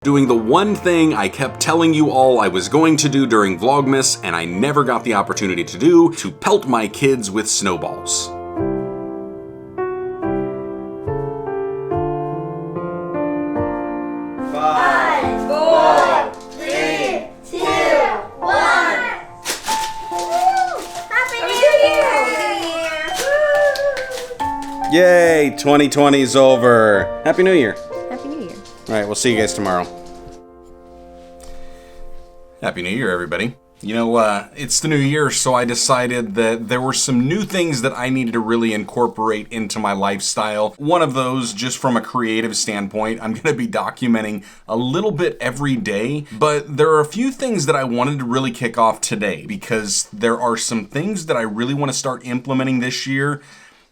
Doing the one thing I kept telling you all I was going to do during Vlogmas and I never got the opportunity to do, to pelt my kids with snowballs. Five, four, three, two, one. Happy New Year! Yay, 2020's over. Happy New Year. Happy New Year. All right, we'll see you guys tomorrow. Happy New Year, everybody. You know, it's the new year, so I decided that there were some new things that I needed to really incorporate into my lifestyle. One of those, just from a creative standpoint, I'm going to be documenting a little bit every day, but there are a few things that I wanted to really kick off today because there are some things that I really want to start implementing this year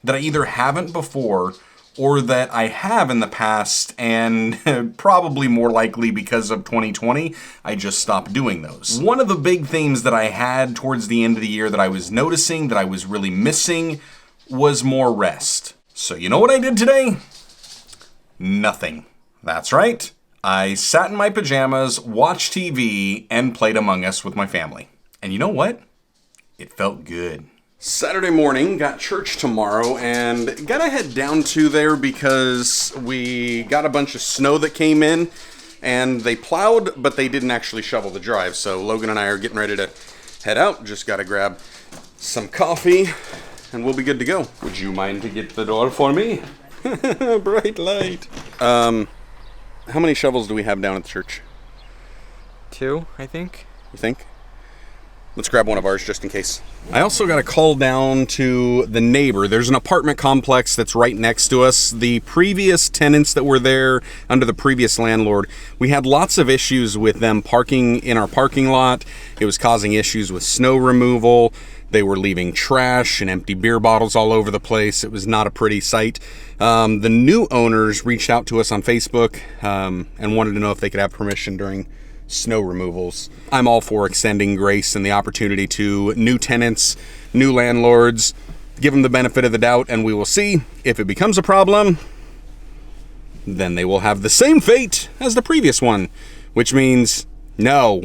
that I either haven't before or that I have in the past, and probably more likely because of 2020, I just stopped doing those. One of the big themes that I had towards the end of the year that I was noticing that I was really missing was more rest. So you know what I did today? Nothing. That's right. I sat in my pajamas, watched TV, and played Among Us with my family. And you know what? It felt good. Saturday morning, got church tomorrow, and gotta head down to there because we got a bunch of snow that came in, and they plowed, but they didn't actually shovel the drive, so Logan and I are getting ready to head out. Just gotta grab some coffee, and we'll be good to go. Would you mind to get the door for me? Bright light. How many shovels do we have down at the church? 2, I think. You think? Let's grab one of ours just in case. I also got a call down to the neighbor. There's an apartment complex that's right next to us. The previous tenants that were there under the previous landlord, we had lots of issues with them parking in our parking lot. It was causing issues with snow removal. They were leaving trash and empty beer bottles all over the place. It was not a pretty sight. The new owners reached out to us on Facebook and wanted to know if they could have permission during snow removals. I'm all for extending grace and the opportunity to new tenants, new landlords, give them the benefit of the doubt, and we will see. If it becomes a problem, then they will have the same fate as the previous one, which means no.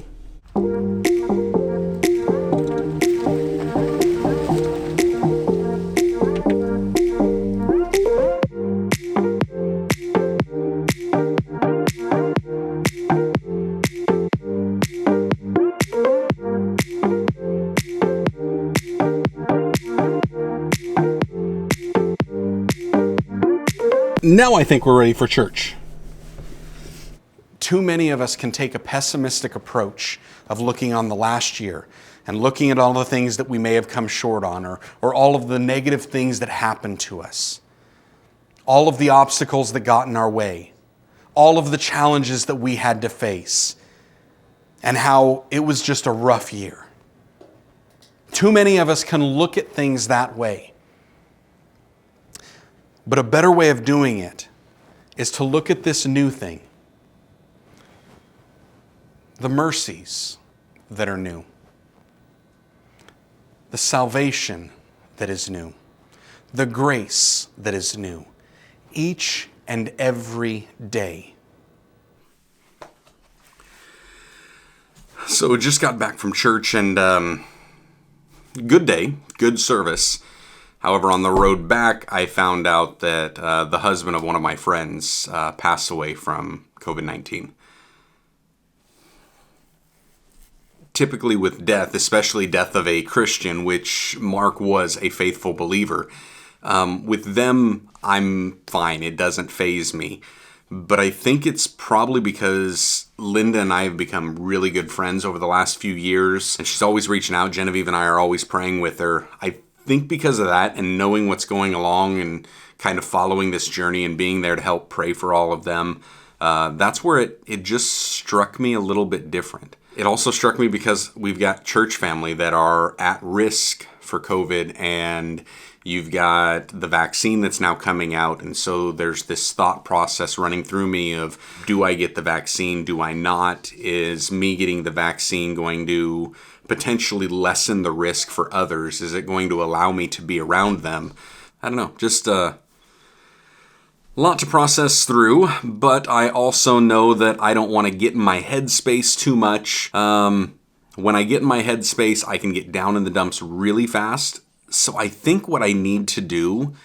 Now I think we're ready for church. Too many of us can take a pessimistic approach of looking on the last year and looking at all the things that we may have come short on, or all of the negative things that happened to us, all of the obstacles that got in our way, all of the challenges that we had to face, and how it was just a rough year. Too many of us can look at things that way. But a better way of doing it is to look at this new thing. The mercies that are new. The salvation that is new. The grace that is new. Each and every day. So just got back from church and good day, good service. However, on the road back, I found out that the husband of one of my friends passed away from COVID-19. Typically with death, especially death of a Christian, which Mark was a faithful believer, with them, I'm fine. It doesn't faze me. But I think it's probably because Linda and I have become really good friends over the last few years, and she's always reaching out. Genevieve and I are always praying with her. I think because of that and knowing what's going along and kind of following this journey and being there to help pray for all of them, that's where it just struck me a little bit different. It also struck me because we've got church family that are at risk for COVID, and you've got the vaccine that's now coming out, and so there's this thought process running through me of, do I get the vaccine? Do I not? Is me getting the vaccine going to potentially lessen the risk for others? Is it going to allow me to be around them? I don't know. Just A lot to process through, but I also know that I don't want to get in my headspace too much. When I get in my headspace, I can get down in the dumps really fast. So I think what I need to do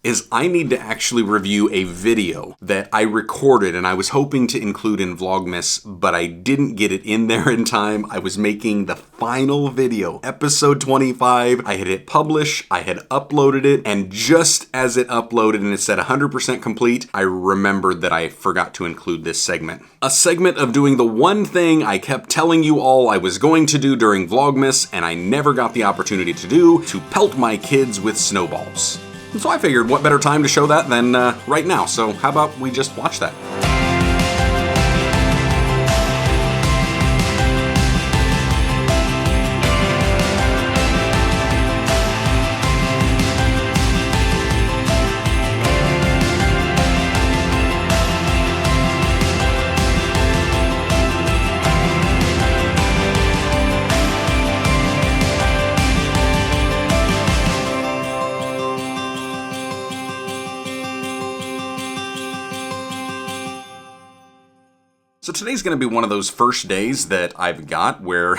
is I need to actually review a video that I recorded and I was hoping to include in Vlogmas, but I didn't get it in there in time. I was making the final video, episode 25. I had hit publish, I had uploaded it, and just as it uploaded and it said 100% complete, I remembered that I forgot to include this segment. A segment of doing the one thing I kept telling you all I was going to do during Vlogmas, and I never got the opportunity to do, to pelt my kids with snowballs. And so I figured what better time to show that than right now. So how about we just watch that? So today's going to be one of those first days that I've got where,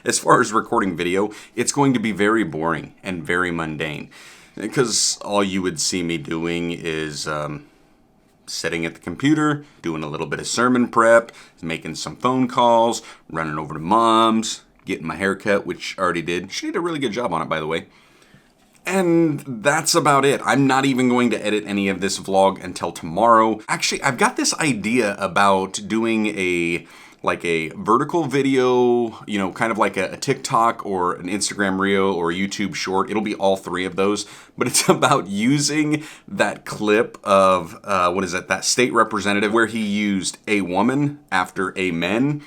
as far as recording video, it's going to be very boring and very mundane. Because all you would see me doing is sitting at the computer, doing a little bit of sermon prep, making some phone calls, running over to Mom's, getting my hair cut, which I already did. She did a really good job on it, by the way. And that's about it. I'm not even going to edit any of this vlog until tomorrow. Actually, I've got this idea about doing a vertical video, you know, kind of like a TikTok or an Instagram reel or a YouTube short. It'll be all three of those, but it's about using that clip of, that state representative where he used a woman after a men.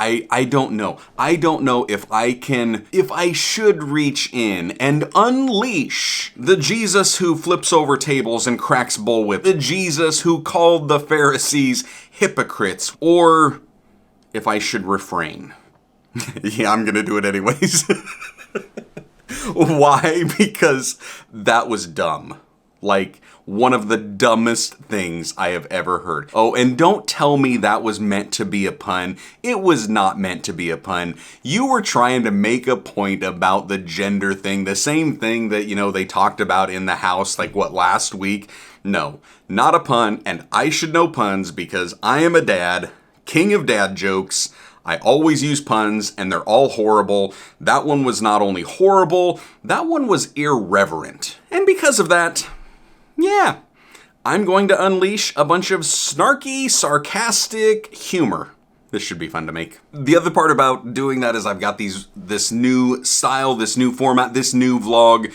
I don't know. I don't know if I should reach in and unleash the Jesus who flips over tables and cracks bullwhip, the Jesus who called the Pharisees hypocrites, or if I should refrain. Yeah, I'm gonna do it anyways. Why? Because that was dumb. Like, one of the dumbest things I have ever heard. Oh, and don't tell me that was meant to be a pun. It was not meant to be a pun. You were trying to make a point about the gender thing, the same thing that, you know, they talked about in the house, like, last week? No, not a pun, and I should know puns because I am a dad, king of dad jokes. I always use puns, and they're all horrible. That one was not only horrible, that one was irreverent. And because of that, yeah, I'm going to unleash a bunch of snarky, sarcastic humor. This should be fun to make. The other part about doing that is I've got this new style, this new format, this new vlog,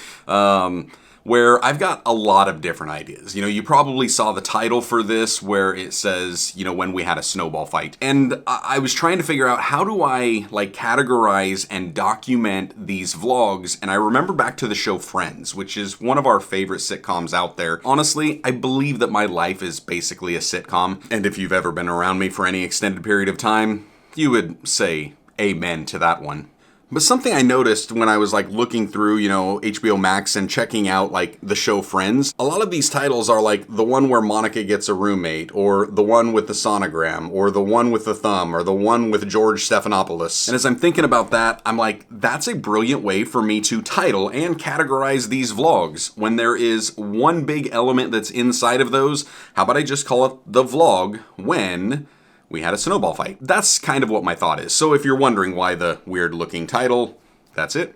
where I've got a lot of different ideas. You know, you probably saw the title for this where it says, you know, when we had a snowball fight. And I was trying to figure out how do I categorize and document these vlogs. And I remember back to the show Friends, which is one of our favorite sitcoms out there. Honestly, I believe that my life is basically a sitcom. And if you've ever been around me for any extended period of time, you would say amen to that one. But something I noticed when I was looking through, you know, HBO Max and checking out the show Friends, a lot of these titles are the one where Monica gets a roommate, or the one with the sonogram, or the one with the thumb, or the one with George Stephanopoulos. And as I'm thinking about that, I'm like, that's a brilliant way for me to title and categorize these vlogs. When there is one big element that's inside of those, how about I just call it the vlog when we had a snowball fight. That's kind of what my thought is. So if you're wondering why the weird looking title, that's it.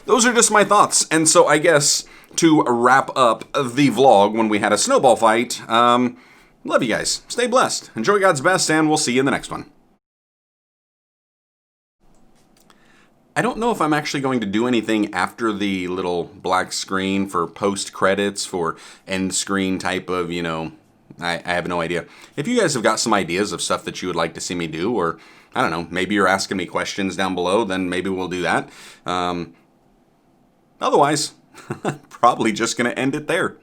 Those are just my thoughts. And so I guess to wrap up the vlog when we had a snowball fight, love you guys. Stay blessed. Enjoy God's best, and we'll see you in the next one. I don't know if I'm actually going to do anything after the little black screen for post credits, for end screen type of, you know, I have no idea. If you guys have got some ideas of stuff that you would like to see me do, or, I don't know, maybe you're asking me questions down below, then maybe we'll do that. Otherwise, probably just going to end it there.